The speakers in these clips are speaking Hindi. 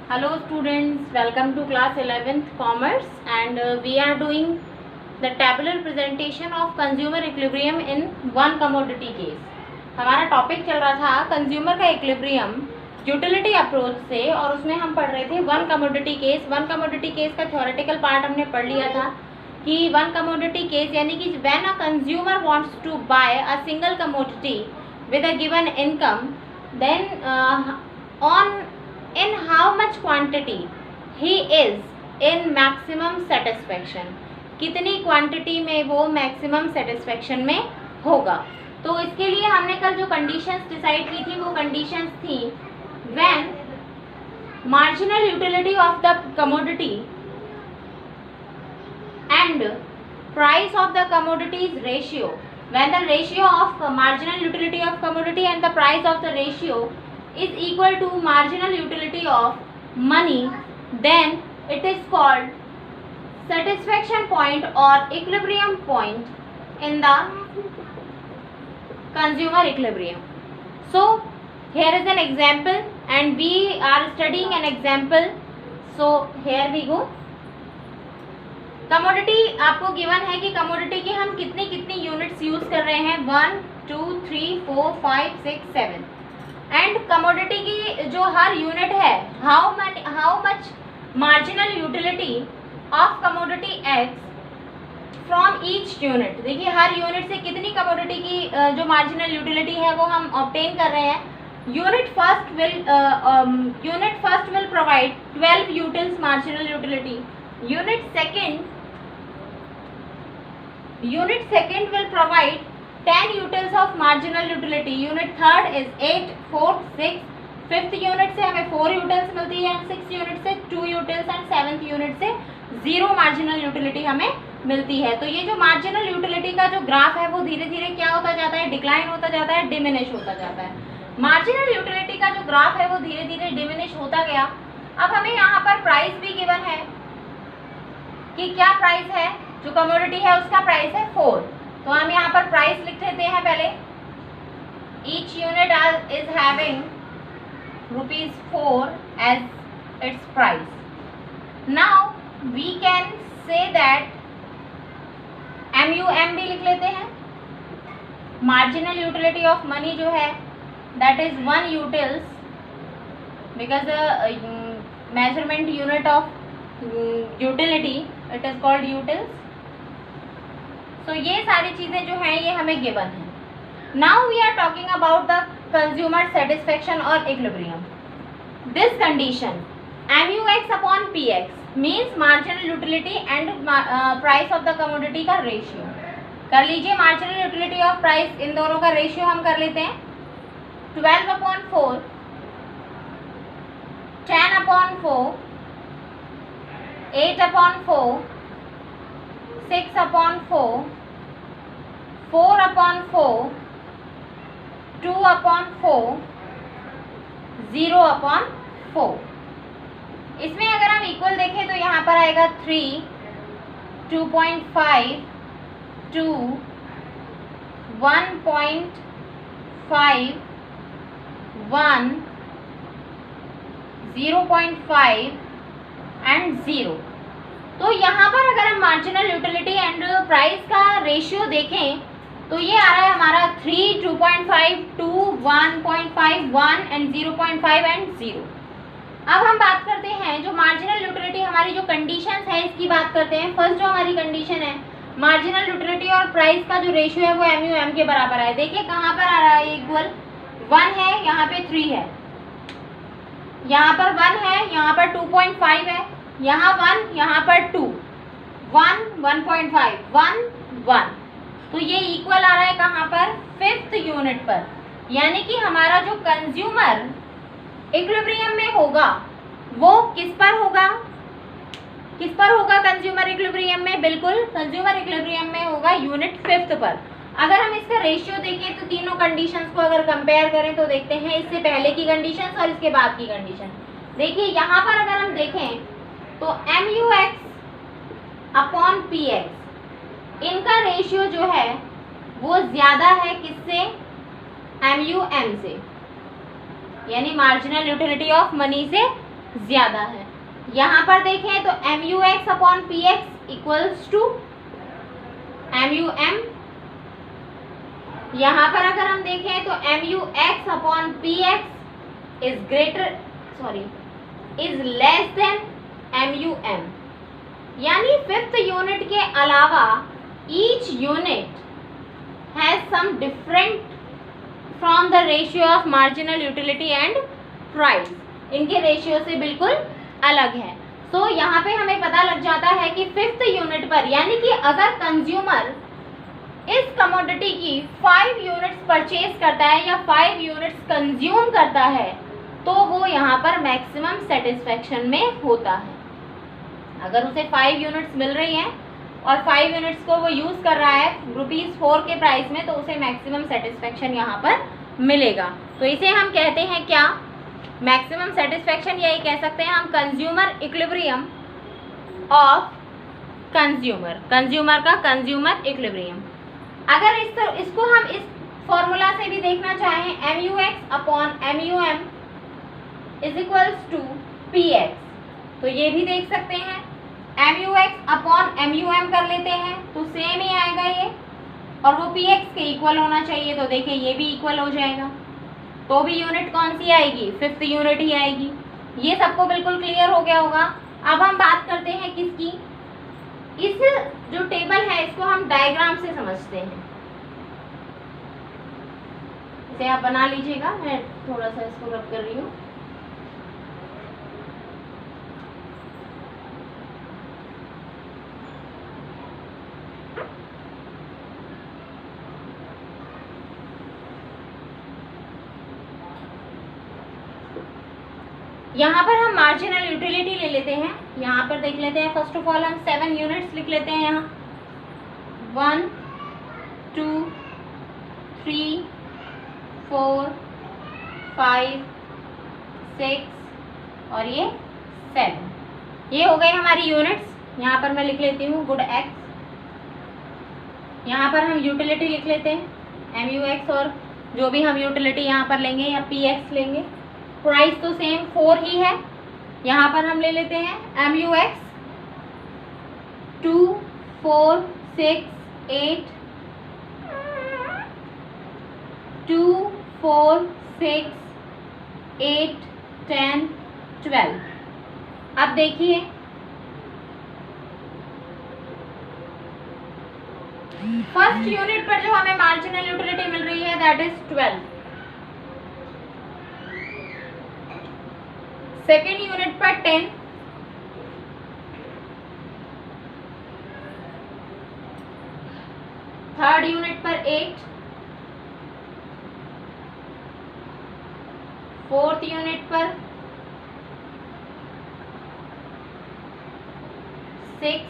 Hello students, welcome to class 11th commerce and we are doing the tabular presentation of consumer equilibrium in one commodity case. हमारा टॉपिक चल रहा था कंज्यूमर का इक्विलिब्रियम यूटिलिटी अप्रोच से और उसमें हम पढ़ रहे थे one commodity case. One commodity case का थ्योरेटिकल पार्ट हमने पढ़ लिया था कि वन कमोडिटी केस यानी कि when a consumer wants to buy a single commodity with a given income, then in how much quantity he is in maximum satisfaction, कितनी क्वांटिटी में वो मैक्सिमम सेटिस्फेक्शन में होगा। तो इसके लिए हमने कल जो कंडीशंस डिसाइड की थी वो कंडीशंस थी when marginal utility of the commodity and price of the commodities ratio, when the ratio of marginal utility of commodity and the price of the ratio is equal to marginal utility of money, then it is called satisfaction point or equilibrium point in the consumer equilibrium. So here is an example and we are studying an example. So here we go. Commodity आपको गिवन है कि कमोडिटी की हम कितनी कितनी यूनिट्स यूज कर रहे हैं 1 2 3 4 5 6 7 एंड कमोडिटी की जो हर यूनिट है how much marginal utility of commodity x from each unit. देखिए हर यूनिट से कितनी कमोडिटी की जो मार्जिनल यूटिलिटी है वो हम ऑब्टेन कर रहे हैं। Unit first will provide 12 utils marginal utility. Unit second will provide 10 utils of marginal utility. Unit third is 8, 4th, 6th, 5th unit से हमें 4 utils मिलती है, 6th unit से 2 utils and 7th unit से 0 marginal utility हमें मिलती है। तो ये जो marginal utility का जो ग्राफ है वो धीरे धीरे क्या होता जाता है, डिक्लाइन होता जाता है, डिमिनिश होता जाता है। marginal utility का जो ग्राफ है वो धीरे धीरे डिमिनिश होता गया। अब हमें यहाँ पर प्राइस भी गिवन है कि क्या प्राइस है, जो कमोडिटी है उसका प्राइस है 4। तो हम यहाँ पर प्राइस लिख देते हैं पहले। Each unit is having ₹4 as its price. Now we can say that MUM भी लिख लेते हैं। मार्जिनल यूटिलिटी ऑफ मनी जो है that is 1 utils because measurement unit of utility it is called utils. तो ये सारी चीजें जो हैं ये हमें गिवन है। Now we are talking about the consumer satisfaction और equilibrium. This condition MUX upon PX means marginal utility and price of the commodity का रेशियो। कर लीजिए मार्जिनल यूटिलिटी ऑफ प्राइस, इन दोनों का रेशियो हम कर लेते हैं 12/4, 10/4, 8/4, 6/4, 4/4, 2/4, 0/4। इसमें अगर हम इक्वल देखें तो यहाँ पर आएगा 3, 2.5, 2, 1.5, 1, 0.5 एंड 0। तो यहाँ पर अगर हम मार्जिनल यूटिलिटी एंड प्राइस का रेशियो देखें तो ये आ रहा है हमारा 3, 2.5, 2, 1.5, 1 एंड 0.5 एंड 0। अब हम बात करते हैं जो मार्जिनल यूटिलिटी हमारी जो कंडीशंस है इसकी बात करते हैं। फर्स्ट जो हमारी कंडीशन है मार्जिनल यूटिलिटी और प्राइस का जो रेशियो है वो MUM के बराबर है। देखिए कहाँ पर आ रहा है, इक्वल 1 है, यहाँ पे 3 है, यहाँ पर 1 है, यहाँ पर 2.5 है, यहाँ 1, यहाँ पर 2, 1, 1.5, 1, 1। तो ये इक्वल आ रहा है कहाँ पर, 5th यूनिट पर। यानी कि हमारा जो कंज्यूमर इक्विलिब्रियम में होगा वो किस पर होगा, कंज्यूमर इक्विलिब्रियम में? बिल्कुल कंज्यूमर इक्विलिब्रियम में होगा यूनिट 5th पर। अगर हम इसका रेशियो देखें तो तीनों कंडीशंस को अगर कंपेयर करें तो देखते हैं इससे पहले की कंडीशंस और इसके बाद की कंडीशन। देखिए यहाँ पर अगर हम देखें तो MUX अपॉन PX इनका रेशियो जो है वो ज्यादा है किससे, MUM से, यानी मार्जिनल यूटिलिटी ऑफ मनी से ज्यादा है। यहाँ पर देखें तो MUX upon PX equals to MUM। यहाँ पर अगर हम देखें तो MUX upon PX is less than MUM। यानी फिफ्थ यूनिट के अलावा each unit has some different from the ratio of marginal utility and price. इनके रेशियो से बिल्कुल अलग है। सो यहाँ पे हमें पता लग जाता है कि फिफ्थ यूनिट पर, यानी कि अगर कंज्यूमर इस कमोडिटी की 5 यूनिट्स परचेज करता है या 5 यूनिट्स कंज्यूम करता है, तो वो यहाँ पर मैक्सिमम सेटिस्फेक्शन में होता है। अगर उसे 5 यूनिट्स मिल रही हैं और 5 यूनिट्स को वो यूज़ कर रहा है ₹4 के प्राइस में, तो उसे मैक्सिमम सेटिस्फेक्शन यहाँ पर मिलेगा। तो इसे हम कहते हैं क्या, मैक्सिमम सेटिस्फेक्शन, यही कह सकते हैं हम कंज्यूमर इक्विलिब्रियम ऑफ कंज्यूमर का कंज्यूमर इक्विलिब्रियम। अगर इसको हम इस फॉर्मूला से भी देखना चाहें, MUX upon MUM is equals to PX, तो ये भी देख सकते हैं। MUX अपॉन MUM कर लेते हैं तो सेम ही आएगा ये, और वो PX के इक्वल होना चाहिए, तो देखिए ये भी इक्वल हो जाएगा। तो भी यूनिट कौन सी आएगी, फिफ्थ यूनिट ही आएगी। ये सबको बिल्कुल क्लियर हो गया होगा। अब हम बात करते हैं किसकी, इस जो टेबल है इसको हम डायग्राम से समझते हैं। इसे आप बना लीजिएगा, मैं थोड़ा सा इसको रब कर रही हूँ। यहाँ पर हम मार्जिनल यूटिलिटी ले लेते हैं। यहाँ पर देख लेते हैं, फर्स्ट ऑफ ऑल हम 7 यूनिट्स लिख लेते हैं यहाँ। 1 2 3 4 5 6 और ये 7, ये हो गए हमारी यूनिट्स। यहाँ पर मैं लिख लेती हूँ गुड X। यहाँ पर हम यूटिलिटी लिख लेते हैं MUX, और जो भी हम यूटिलिटी यहाँ पर लेंगे या PX लेंगे। प्राइस तो सेम 4 ही है। यहाँ पर हम ले लेते हैं MUX 2 4 6 8 2 4 6 8 10 12। अब देखिए फर्स्ट यूनिट पर जो हमें मार्जिनल यूटिलिटी मिल रही है दैट इज 12। सेकेंड यूनिट पर 10, थर्ड यूनिट पर 8, फोर्थ यूनिट पर 6,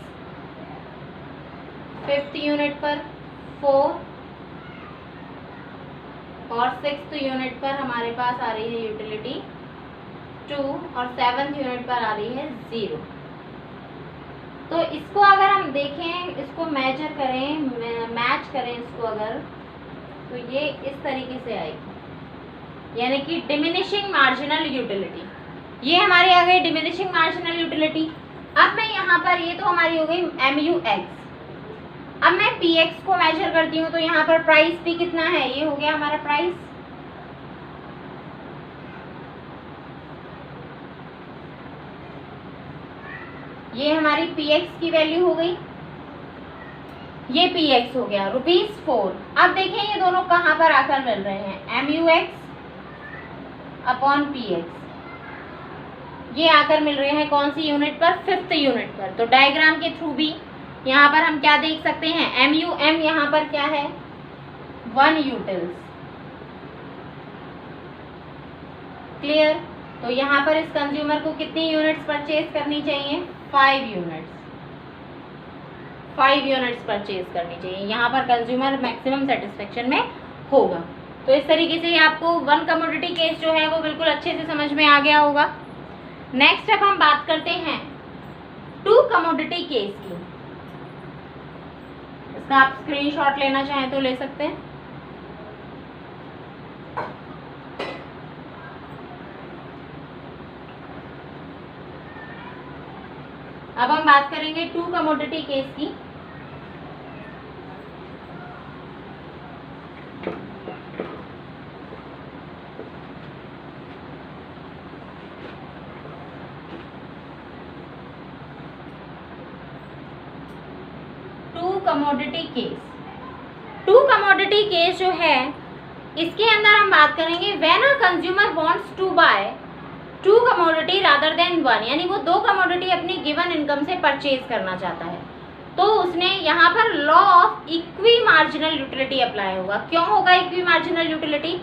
फिफ्थ यूनिट पर 4 और सिक्स्थ यूनिट पर हमारे पास आ रही है यूटिलिटी 2 और 7th यूनिट पर आ रही है 0। तो इसको अगर हम देखें, इसको मेजर करें, मैच करें इसको अगर, तो ये इस तरीके से आएगी, यानी कि डिमिनिशिंग मार्जिनल यूटिलिटी। ये हमारी आ गई डिमिनिशिंग मार्जिनल यूटिलिटी। अब मैं यहाँ पर, ये तो हमारी हो गई MUX। अब मैं PX को मेजर करती हूँ, तो यहाँ पर प्राइस भी कितना है, ये हो गया हमारा प्राइस। ये हमारी PX की वैल्यू हो गई, ये PX हो गया ₹4। अब देखें ये दोनों कहाँ पर आकर मिल रहे हैं, MUX अपॉन PX, ये आकर मिल रहे हैं कौन सी यूनिट पर, फिफ्थ यूनिट पर। तो डायग्राम के थ्रू भी यहाँ पर हम क्या देख सकते हैं, MUM यहाँ पर क्या है, 1 यूटिल्स। क्लियर। तो यहाँ पर इस कंज्यूमर को कितनी यूनिट्स परचेज करनी चाहिए, 5 यूनिट्स। 5 यूनिट्स परचेज करनी चाहिए, यहाँ पर कंज्यूमर मैक्सिमम सेटिस्फेक्शन में होगा। तो इस तरीके से आपको 1 कमोडिटी केस जो है वो बिल्कुल अच्छे से समझ में आ गया होगा। नेक्स्ट अब हम बात करते हैं 2 कमोडिटी केस की। इसका आप स्क्रीनशॉट लेना चाहें तो ले सकते हैं। अब हम बात करेंगे टू कमोडिटी केस की। Two commodity case, two commodity case जो है इसके अंदर हम बात करेंगे when a consumer wants to buy two commodity rather than one, यानी वो दो कमोडिटी अपनी गिवन इनकम से परचेज करना चाहता है, तो उसने यहाँ पर law of equi marginal utility apply होगा। क्यों होगा इक्वी मार्जिनल यूटिलिटी?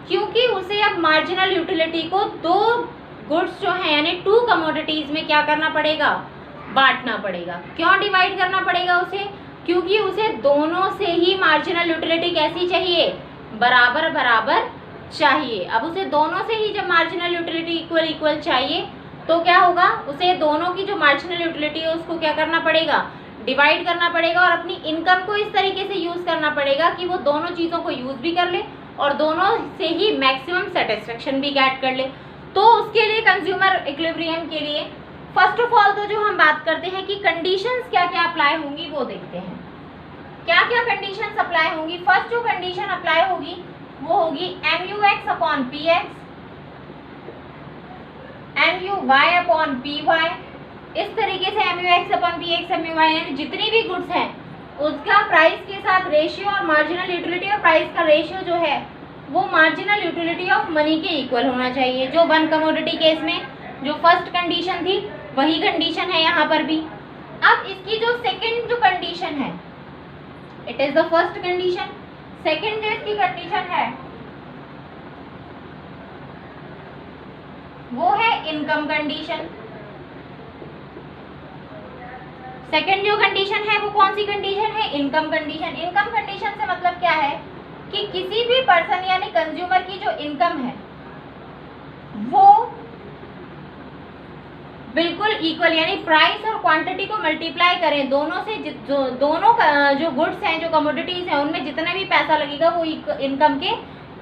क्योंकि उसे अब मार्जिनल यूटिलिटी को दो गुड्स जो है यानी टू कमोडिटीज में क्या करना पड़ेगा, बांटना पड़ेगा। क्यों डिवाइड करना पड़ेगा उसे? क्योंकि उसे दोनों से ही मार्जिनल यूटिलिटी कैसी चाहिए, बराबर बराबर चाहिए। अब उसे दोनों से ही जब मार्जिनल यूटिलिटी इक्वल इक्वल चाहिए तो क्या होगा, उसे दोनों की जो मार्जिनल यूटिलिटी है उसको क्या करना पड़ेगा, डिवाइड करना पड़ेगा और अपनी इनकम को इस तरीके से यूज करना पड़ेगा कि वो दोनों चीज़ों को यूज भी कर ले और दोनों से ही मैक्सिमम सेटिस्फेक्शन भी गेट कर ले। तो उसके लिए कंज्यूमर इक्विलिब्रियम के लिए फर्स्ट ऑफ ऑल तो जो हम बात करते हैं कि कंडीशंस क्या क्या अप्लाई होंगी वो देखते हैं। क्या क्या कंडीशंस अप्लाई होंगी? फर्स्ट जो कंडीशन अप्लाई होगी वो होगी MUX upon PX, MUY upon PY। इस तरीके से MUX अपॉन PX, MUY यानी जितनी भी गुड्स हैं उसका प्राइस के साथ रेशियो और मार्जिनल यूटिलिटी और प्राइस का रेशियो जो है वो मार्जिनल यूटिलिटी ऑफ मनी के इक्वल होना चाहिए। जो वन कमोडिटी केस में जो फर्स्ट कंडीशन थी वही कंडीशन है यहाँ पर भी। अब इसकी जो सेकंड जो कंडीशन है, it is the first condition. Second जो इसकी कंडीशन है वो है इनकम कंडीशन। सेकंड जो कंडीशन है वो कौन सी कंडीशन है, इनकम कंडीशन। इनकम कंडीशन से मतलब क्या है कि किसी भी पर्सन यानी कंज्यूमर की जो इनकम है वो बिल्कुल इक्वल यानी प्राइस और क्वांटिटी को मल्टीप्लाई करें दोनों से, दोनों जो गुड्स हैं जो कमोडिटीज हैं उनमें जितना भी पैसा लगेगा वो इनकम के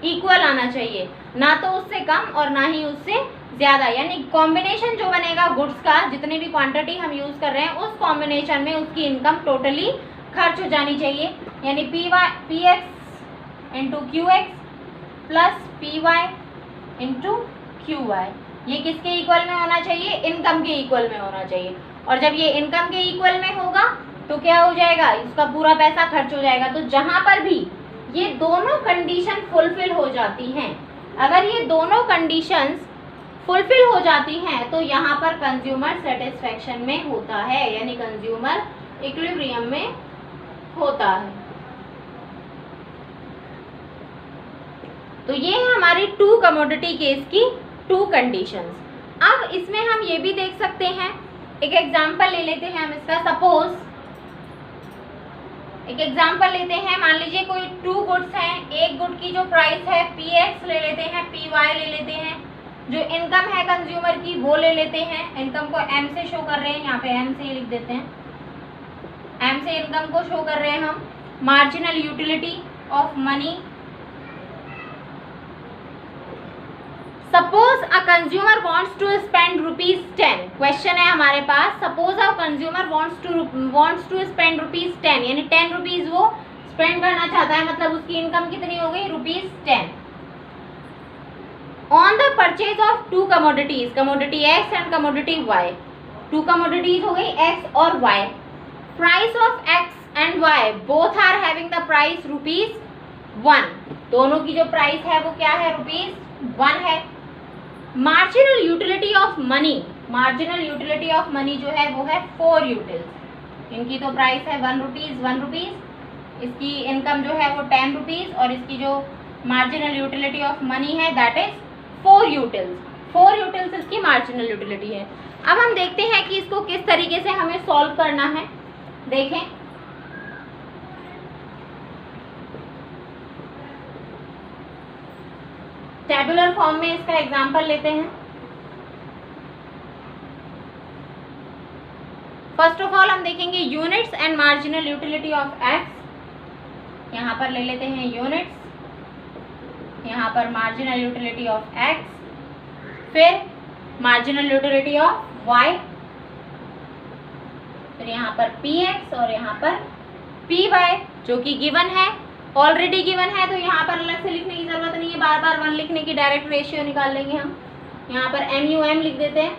इक्वल आना चाहिए, ना तो उससे कम और ना ही उससे ज्यादा। यानी कॉम्बिनेशन जो बनेगा गुड्स का, जितनी भी क्वांटिटी हम यूज कर रहे हैं उस कॉम्बिनेशन में उसकी इनकम टोटली खर्च हो जानी चाहिए। यानी PX into QX plus PY into QY, ये किसके इक्वल में होना चाहिए, इनकम के इक्वल में होना चाहिए। और जब ये इनकम के इक्वल में होगा तो क्या हो जाएगा, इसका पूरा पैसा खर्च हो जाएगा। तो जहां पर भी ये दोनों कंडीशन फुलफिल हो जाती हैं, अगर ये दोनों कंडीशंस फुलफिल हो जाती हैं तो यहाँ पर कंज्यूमर सेटिस्फेक्शन में होता है, यानी कंज्यूमर इक्विलिब्रियम में होता है। तो ये है हमारी टू कमोडिटी केस की टू कंडीशंस। अब इसमें हम ये भी देख सकते हैं, एक एग्जांपल ले लेते हैं हम इसका। सपोज एक एग्जांपल लेते हैं, मान लीजिए कोई टू गुड्स हैं, एक गुड की जो प्राइस है PX ले लेते हैं, PY ले लेते हैं, जो इनकम है कंज्यूमर की वो ले लेते हैं। इनकम को M से शो कर रहे हैं, यहाँ पे M से लिख देते हैं, M से इनकम को शो कर रहे हैं हम। Marginal utility of money, suppose a consumer wants to spend ₹10। Question है हमारे पास, suppose a consumer wants to spend ₹10 यानी 10 रुपीज वो स्पेंड करना चाहता है, मतलब उसकी इनकम कितनी हो गई, ₹10 on the purchase of two commodities, commodity X and commodity Y। Two commodities हो गई X और Y। Price of X and Y both are having the price ₹1, दोनों की जो प्राइस है वो क्या है, ₹1 है। Marginal utility of money, marginal utility of money जो है वो है 4 यूटिल्स। इनकी तो प्राइस है ₹1, इसकी इनकम जो है वो ₹10 और इसकी जो मार्जिनल यूटिलिटी ऑफ मनी है दैट इज 4 यूटिल्स। 4 यूटिल्स इसकी मार्जिनल यूटिलिटी है। अब हम देखते हैं कि इसको किस तरीके से हमें सॉल्व करना है। देखें, टेबुलर फॉर्म में इसका एग्जांपल लेते हैं। फर्स्ट ऑफ ऑल हम देखेंगे units and marginal utility of X। यहाँ पर ले लेते हैं यूनिट्स, यहाँ पर मार्जिनल यूटिलिटी ऑफ X, फिर मार्जिनल यूटिलिटी ऑफ Y, फिर यहाँ पर px और यहाँ पर py जो कि गिवन है, ऑलरेडी गिवन है, तो यहाँ पर अलग से लिखने की जरूरत नहीं है, बार बार 1 लिखने की, डायरेक्ट रेशियो निकाल लेंगे हम। यहाँ पर MUM लिख देते हैं।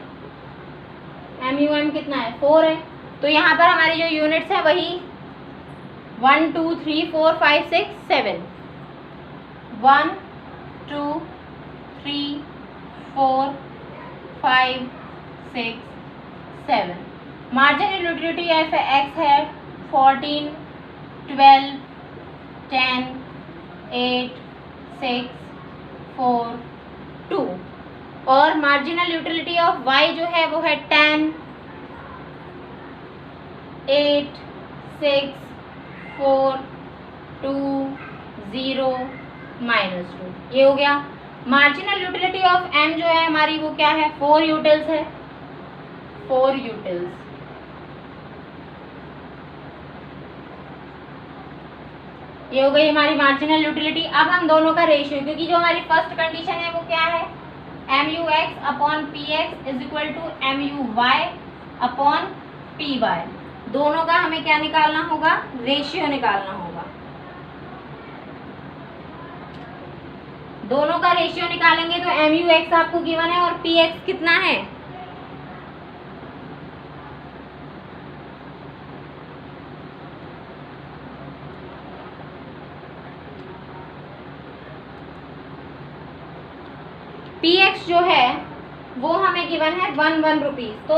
MUM कितना है? 4 है। तो यहाँ पर हमारी जो यूनिट्स है वही 1 2 3 4 5 6 7 1 2 3 4 5 6 7। मार्जिनल यूटिलिटी एफ एक्स है 14 12 10 8 6 4 2 और मार्जिनल यूटिलिटी ऑफ y जो है वो है 10 8 6 4 2 0 -2। ये हो गया। मार्जिनल यूटिलिटी ऑफ m जो है हमारी वो क्या है? 4 यूटिल्स है, 4 यूटिल्स। ये हो गई हमारी मार्जिनल यूटिलिटी। अब हम दोनों का रेशियो, क्योंकि जो हमारी फर्स्ट कंडीशन है वो क्या है? MUX upon PX is equal to MUY upon PY। दोनों का हमें क्या निकालना होगा? रेशियो निकालना होगा। दोनों का रेशियो निकालेंगे तो MUX आपको गिवन है और PX कितना है? PX जो है वो हमें गिवन है 1 रुपीज़। तो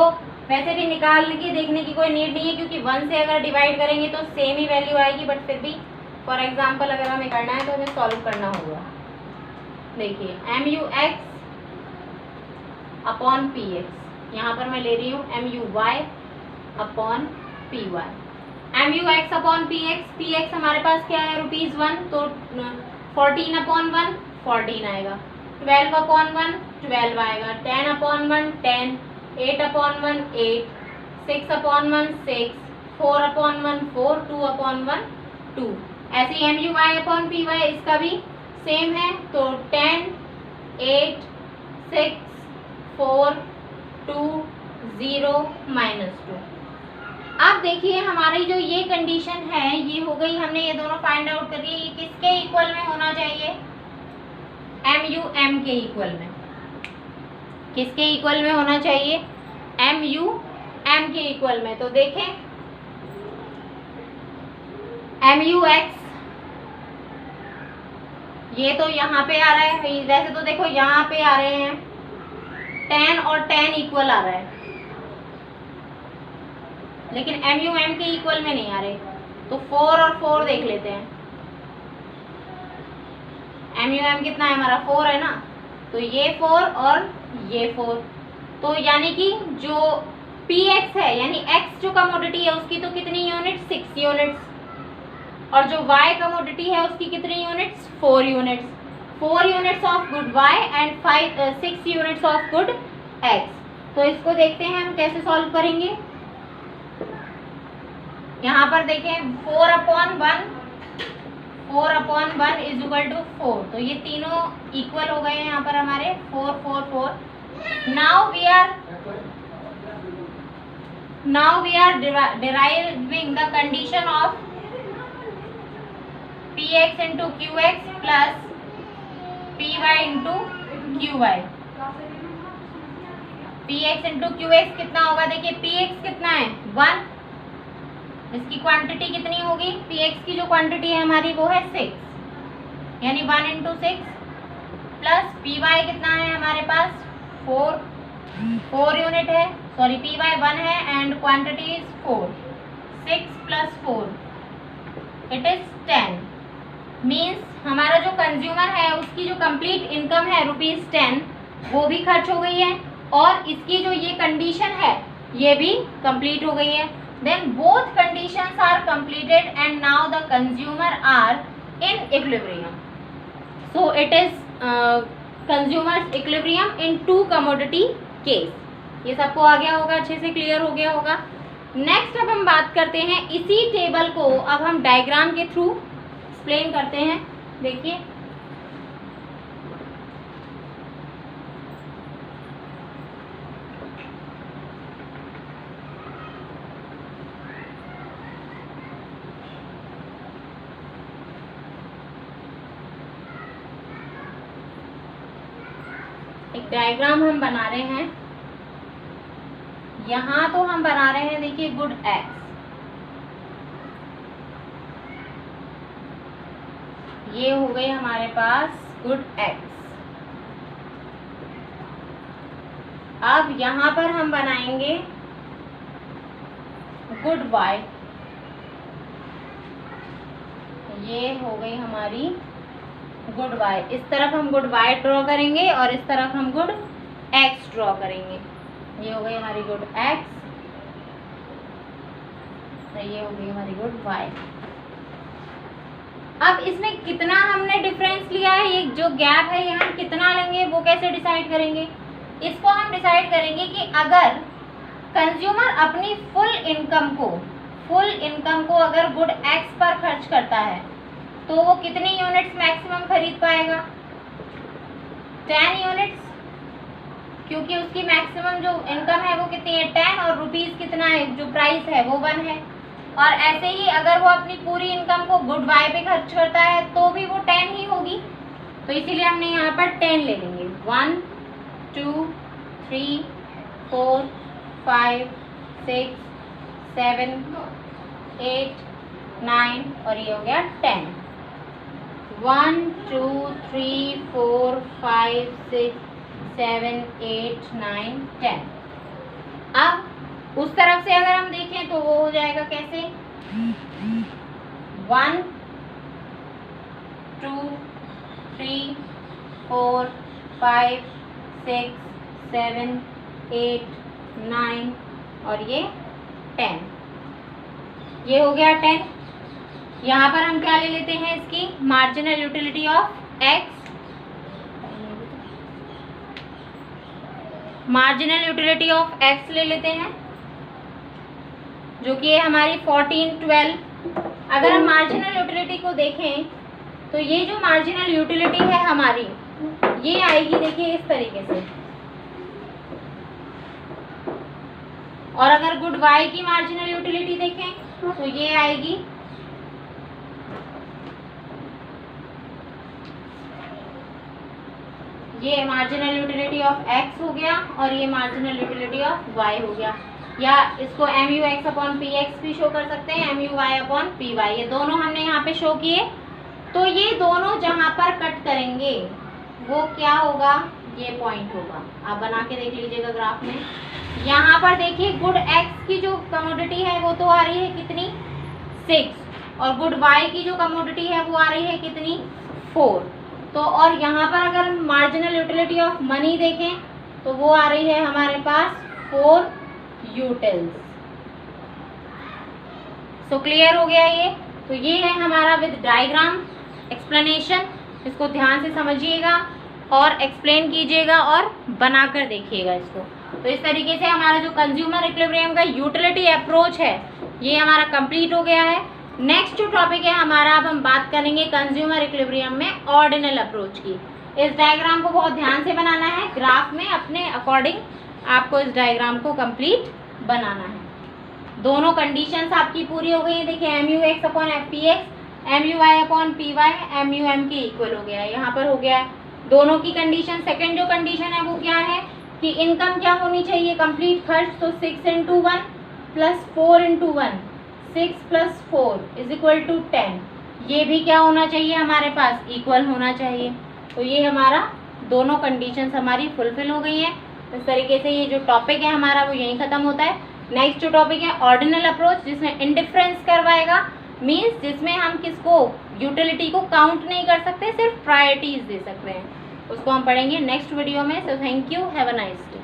वैसे भी निकालने की देखने की कोई नीड नहीं है, क्योंकि 1 से अगर डिवाइड करेंगे तो सेम ही वैल्यू आएगी, बट फिर भी फॉर एग्जांपल अगर हमें करना है तो हमें सॉल्व करना होगा। देखिए MUX अपॉन PX, यहाँ पर मैं ले रही हूँ MUY upon PY। MUX upon PX हमारे पास क्या है? ₹1, तो 14 अपॉन 1 14 आएगा, 12 अपॉन 1 12 आएगा, 10 upon 1 10, 8 upon 1 8, 6 upon 1 6, 4 upon 1 4, 2 upon 1 2। ऐसे ही MUY अपॉन PY इसका भी सेम है, तो 10 8 6 4 2 0 -2। अब देखिए हमारी जो ये कंडीशन है ये हो गई, हमने ये दोनों फाइंड आउट कर दिए। ये किसके इक्वल में होना चाहिए? MUM के इक्वल में। किसके इक्वल में होना चाहिए? MUM के इक्वल में। तो देखें MUX ये तो यहाँ पे आ रहा है, वैसे तो देखो यहाँ पे आ रहे हैं 10 और 10 इक्वल आ रहा है, लेकिन MUM के इक्वल में नहीं आ रहे। तो 4 और 4 देख लेते हैं। MUM कितना है हमारा? 4 है ना, तो ये 4 और ये 4, तो यानी कि जो PX है यानी X जो कमोडिटी है उसकी तो कितनी यूनिट? 6 यूनिट्स, और जो Y कमोडिटी है उसकी कितनी units? 4 units. 4 units of good Y and 6 units of good X। तो इसको देखते हैं हम कैसे सॉल्व करेंगे। यहाँ पर देखें 4 अपॉन 1 इज इक्वल टू 4, तो ये तीनों इक्वल हो गए हैं यहाँ पर हमारे 4 4 4। now we are deriving the condition of PX into QX plus PY into QY। PX into QX कितना होगा? देखिए PX कितना है? 1, इसकी क्वांटिटी कितनी होगी? PX की जो क्वांटिटी है हमारी वो है 6, यानी 1 into 6 प्लस PY कितना है हमारे पास? 4 यूनिट है, सॉरी PY 1 है and quantity is 4। 6 plus 4 it is 10। Means हमारा जो कंज्यूमर है उसकी जो कंप्लीट इनकम है ₹10 वो भी खर्च हो गई है, और इसकी जो ये कंडीशन है ये भी कंप्लीट हो गई है। Then both conditions are completed and now the consumer are in equilibrium. So it is consumer's equilibrium in 2 commodity case. ये सबको आ गया होगा, अच्छे से क्लियर हो गया होगा। नेक्स्ट अब हम बात करते हैं इसी टेबल को अब हम डायग्राम के थ्रू एक्सप्लेन करते हैं। देखिए एक डायग्राम हम बना रहे हैं। यहाँ तो हम बना रहे हैं, देखिए गुड एक्स, ये हो गई हमारे पास गुड एक्स। अब यहाँ पर हम बनाएंगे गुड वाई, ये हो गई हमारी गुड वाई। इस तरफ हम गुड वाई ड्रॉ करेंगे और इस तरफ हम गुड एक्स ड्रॉ करेंगे। ये हो गई हमारी गुड एक्स, ये हो गई हमारी गुड वाई। अब इसमें कितना हमने डिफरेंस लिया है, ये जो गैप है ये हम कितना लेंगे वो कैसे डिसाइड करेंगे? इसको हम डिसाइड करेंगे कि अगर कंज्यूमर अपनी फुल इनकम को अगर गुड एक्स पर खर्च करता है तो वो कितनी यूनिट्स मैक्सिमम खरीद पाएगा? 10 यूनिट्स, क्योंकि उसकी मैक्सिमम जो इनकम है वो कितनी है 10, और रुपीस कितना है, जो प्राइस है वो 1 है। और ऐसे ही अगर वो अपनी पूरी इनकम को गुड वाई पे खर्च करता है तो भी वो 10 ही होगी। तो इसीलिए हमने यहाँ पर 10 ले लेंगे। 1 2 3 4 5 6 7 8 9 और ये हो गया 10। 1 2 3 4 5 6 7 8 9 10। अब उस तरफ से अगर हम देखें तो वो हो जाएगा कैसे? 1 2 3 4 5 6 7 8 9 और ये 10। ये हो गया 10। यहाँ पर हम क्या ले लेते हैं, इसकी marginal utility of x. Marginal utility of x ले लेते हैं, जो कि है हमारी 14 12। अगर हम मार्जिनल यूटिलिटी को देखें तो ये जो मार्जिनल यूटिलिटी है हमारी, ये आएगी देखिए इस तरीके से। और अगर गुड वाई की मार्जिनल यूटिलिटी देखें तो ये आएगी, ये मार्जिनल यूटिलिटी ऑफ एक्स हो गया और ये मार्जिनल यूटिलिटी ऑफ वाई हो गया। या इसको MUX अपॉन PX भी शो कर सकते हैं, MUY अपॉन PY। ये दोनों हमने यहाँ पे शो किए। तो ये दोनों जहाँ पर कट करेंगे वो क्या होगा, ये पॉइंट होगा। आप बना के देख लीजिएगा ग्राफ में। यहाँ पर देखिए गुड एक्स की जो कमोडिटी है वो तो आ रही है कितनी 6, और गुड वाई की जो कमोडिटी है वो आ रही है कितनी 4। तो और यहाँ पर अगर हम मार्जिनल यूटिलिटी ऑफ मनी देखें तो वो आ रही है हमारे पास 4 यूटिल्स। सो क्लियर हो गया ये। तो ये है हमारा विद डायग्राम एक्सप्लेनेशन। इसको ध्यान से समझिएगा और एक्सप्लेन कीजिएगा और बनाकर देखिएगा इसको। तो इस तरीके से हमारा जो कंज्यूमर इक्विलिब्रियम का यूटिलिटी अप्रोच है ये हमारा कंप्लीट हो गया है। नेक्स्ट जो टॉपिक है हमारा, अब हम बात करेंगे कंज्यूमर इक्विलिब्रियम में ऑर्डिनल अप्रोच की। इस डायग्राम को बहुत ध्यान से बनाना है, ग्राफ में अपने अकॉर्डिंग आपको इस डायग्राम को कंप्लीट बनाना है। दोनों कंडीशंस आपकी पूरी हो गई है। देखिए MUX upon PX, MUY upon PY, MUM के इक्वल हो गया है, यहाँ पर हो गया है दोनों की कंडीशन। सेकेंड जो कंडीशन है वो क्या है कि इनकम क्या होनी चाहिए, कंप्लीट खर्च। तो 6 × 1 प्लस 4 × 1, 6 + 4 इज इक्वल टू 10। ये भी क्या होना चाहिए हमारे पास, इक्वल होना चाहिए। तो ये हमारा दोनों कंडीशंस हमारी फुलफिल हो गई हैं। इस तरीके से ये जो टॉपिक है हमारा वो यहीं ख़त्म होता है। नेक्स्ट जो टॉपिक है ऑर्डिनल अप्रोच, जिसमें इंडिफरेंस करवाएगा, मीन्स जिसमें हम किसको यूटिलिटी को काउंट नहीं कर सकते, सिर्फ प्रायोरिटीज दे सकते हैं। उसको हम पढ़ेंगे नेक्स्ट वीडियो में। So thank you, have a nice day.